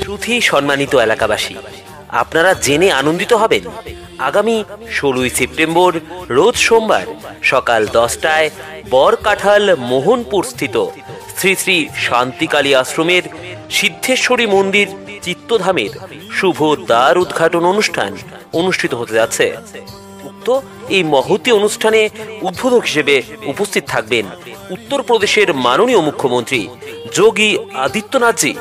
সুধী সম্মানিত এলাকাবাসী, আপনারা জেনে আনন্দিত হবেন আগামী 16ই সেপ্টেম্বর রোজ সোমবার সকাল 10টায় বরকাঠাল মোহনপুর স্থিত শ্রী শ্রী শান্তিকালী আশ্রমের সিদ্ধেশ্বরী মন্দির চিত্তধামের শুভ দ্বার উদ্ঘাটন অনুষ্ঠান অনুষ্ঠিত হতে যাচ্ছে। উক্ত এই মহতী অনুষ্ঠানে উদ্বোধক হিসেবে উপস্থিত থাকবেন উত্তরপ্রদেশের মাননীয় মুখ্যমন্ত্রী যোগী আদিত্যনাথজি।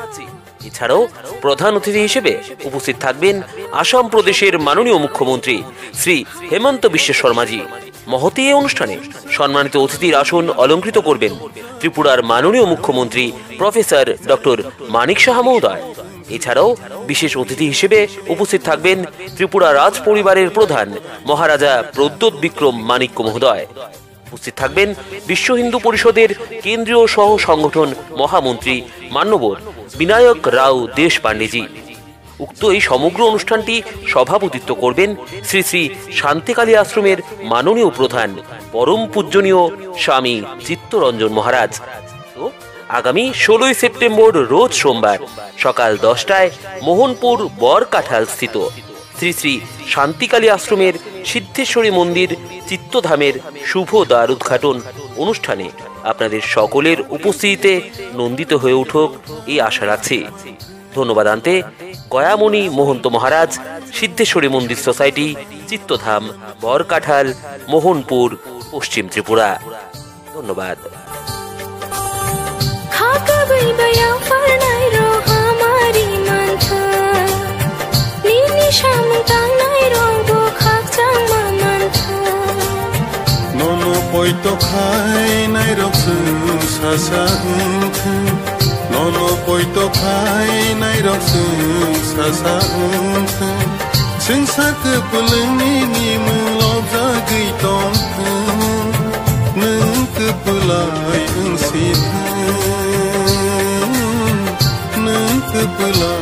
এছাড়াও প্রধান অতিথি হিসেবে উপস্থিত থাকবেন আসাম প্রদেশের মাননীয় মুখ্যমন্ত্রী শ্রী হেমন্ত বিশ্ব শর্মাজি। মহতী এই অনুষ্ঠানে সম্মানিত অতিথির আসন অলঙ্কৃত করবেন ত্রিপুরার মাননীয় মুখ্যমন্ত্রী প্রফেসর ডক্টর মানিক সাহা মহোদয়। এছাড়াও বিশেষ অতিথি হিসেবে উপস্থিত থাকবেন ত্রিপুরা রাজ পরিবারের প্রধান মহারাজা প্রদ্যোৎ বিক্রম মানিক্য মহোদয়। উপস্থিত থাকবেন বিশ্ব হিন্দু পরিষদের কেন্দ্রীয় সহ সংগঠন মহামন্ত্রী মান্যবর বিনায়ক রাও দেশপান্ডেজি। উক্ত এই সমগ্র অনুষ্ঠানটি সভাপতিত্ব করবেন শ্রী শ্রী শান্তিকালী আশ্রমের মাননীয় প্রধান পরম পূজনীয় স্বামী চিত্তরঞ্জন মহারাজ। আগামী 16ই সেপ্টেম্বর রোজ সোমবার সকাল 10টায় মোহনপুর বরকাঠাল স্থিত শ্রী শ্রী শান্তিকালী আশ্রমের সিদ্ধেশ্বরী মন্দির চিত্তধামের শুভ দ্বার উদ্ঘাটন অনুষ্ঠানে আপনাদের সকলের উপস্থিতিতে নন্দিত হয়ে উঠুক এই আশা রাখছি। ধন্যবাদ আনতে গয়ামণি মহন্ত মহারাজ, সিদ্ধেশ্বরী মন্দির সোসাইটি, চিত্তধাম, বরকাঠাল, মোহনপুর, পশ্চিম ত্রিপুরা। ধন্যবাদ। Poito khai nai roksu sasangth nono poito khai nai roksu sasangth singsak pulni ni mulobja gitong nung pulai ung sith nung pulai